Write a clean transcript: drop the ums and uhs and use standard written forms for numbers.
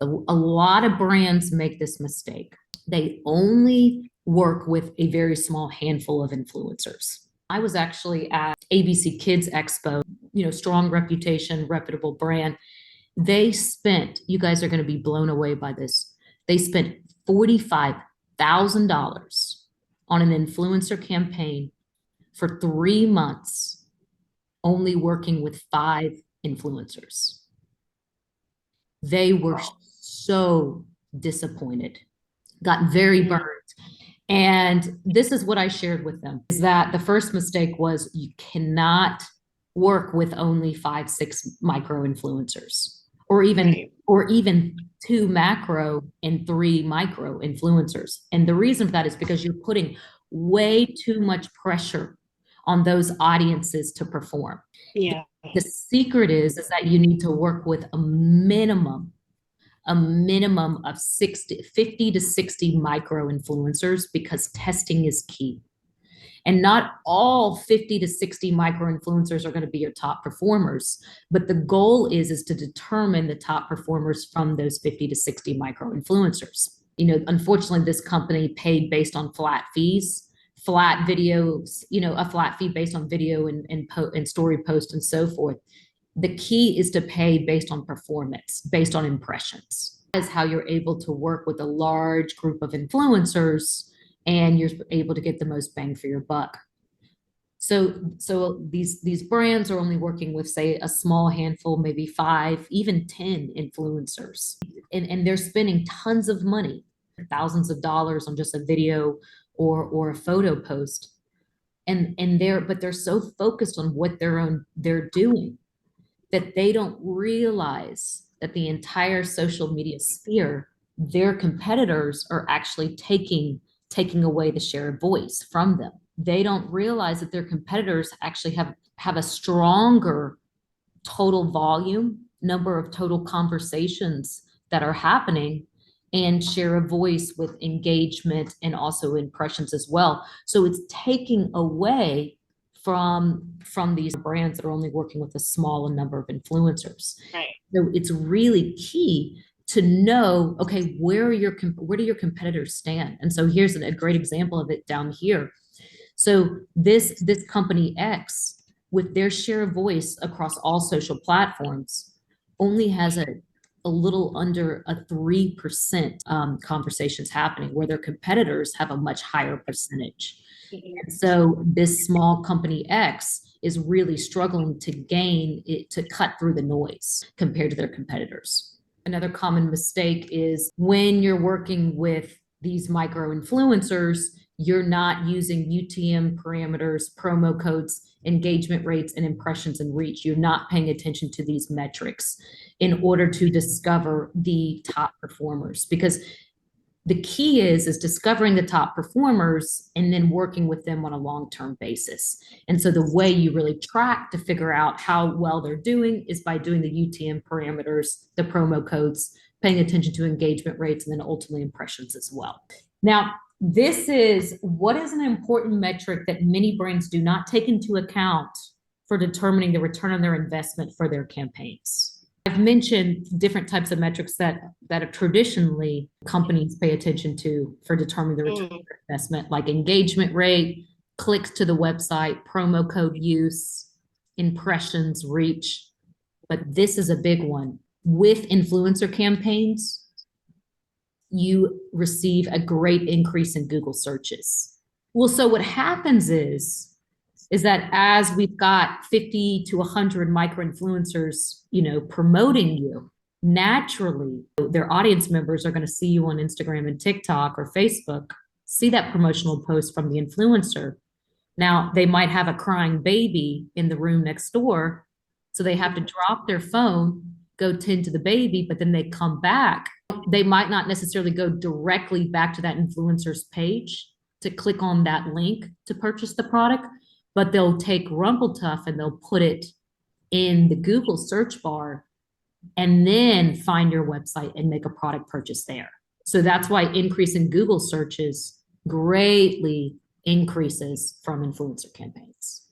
A lot of brands make this mistake. They only work with a very small handful of influencers. I was actually at ABC Kids Expo, strong reputation, reputable brand. They spent, you guys are going to be blown away by this. They spent $45,000 on an influencer campaign for 3 months, only working with 5 influencers. They were so disappointed, got very burned. And this is what I shared with them, is that the first mistake was you cannot work with only 5, 6 micro influencers, or even 2 macro and 3 micro influencers. And the reason for that is because you're putting way too much pressure on those audiences to perform. Yeah. The secret is that you need to work with a minimum of 50 to 60 micro influencers, because testing is key. And not all 50 to 60 micro influencers are going to be your top performers, but the goal is to determine the top performers from those 50 to 60 micro influencers. Unfortunately, this company paid based on flat fees, flat videos, a flat fee based on video and story post and so forth. The key is to pay based on performance, based on impressions. That's how you're able to work with a large group of influencers, and you're able to get the most bang for your buck. So these brands are only working with, say, a small handful, maybe 5, even 10 influencers, and they're spending tons of money, thousands of dollars on just a video or a photo post, and they're so focused on what they're doing that they don't realize that the entire social media sphere, their competitors are actually taking away the share of voice from them. They don't realize that their competitors actually have a stronger total volume, number of total conversations that are happening, and share of voice with engagement and also impressions as well. So it's taking away from these brands that are only working with a small number of influencers. Right. So it's really key to know, okay, where do your competitors stand? And so here's a great example of it down here. So this company X, with their share of voice across all social platforms, only has a little under a 3% conversations happening, where their competitors have a much higher percentage. And so this small company X is really struggling to cut through the noise compared to their competitors. Another common mistake is when you're working with these micro influencers, you're not using UTM parameters, promo codes, engagement rates, and impressions and reach. You're not paying attention to these metrics in order to discover the top performers, because the key is discovering the top performers and then working with them on a long-term basis. And so the way you really track to figure out how well they're doing is by doing the UTM parameters, the promo codes, paying attention to engagement rates, and then ultimately impressions as well. Now, this is what is an important metric that many brands do not take into account for determining the return on their investment for their campaigns. I've mentioned different types of metrics that are traditionally companies pay attention to for determining the return on their investment, like engagement rate, clicks to the website, promo code use, impressions, reach. But this is a big one. With influencer campaigns, you receive a great increase in Google searches. Well, so what happens is that as we've got 50 to 100 micro influencers, promoting you, naturally their audience members are going to see you on Instagram and TikTok or Facebook, see that promotional post from the influencer. Now they might have a crying baby in the room next door, so they have to drop their phone, go tend to the baby, but then they come back. They might not necessarily go directly back to that influencer's page to click on that link to purchase the product, but they'll take Rumbletuff and they'll put it in the Google search bar and then find your website and make a product purchase there. So that's why increase in Google searches greatly increases from influencer campaigns.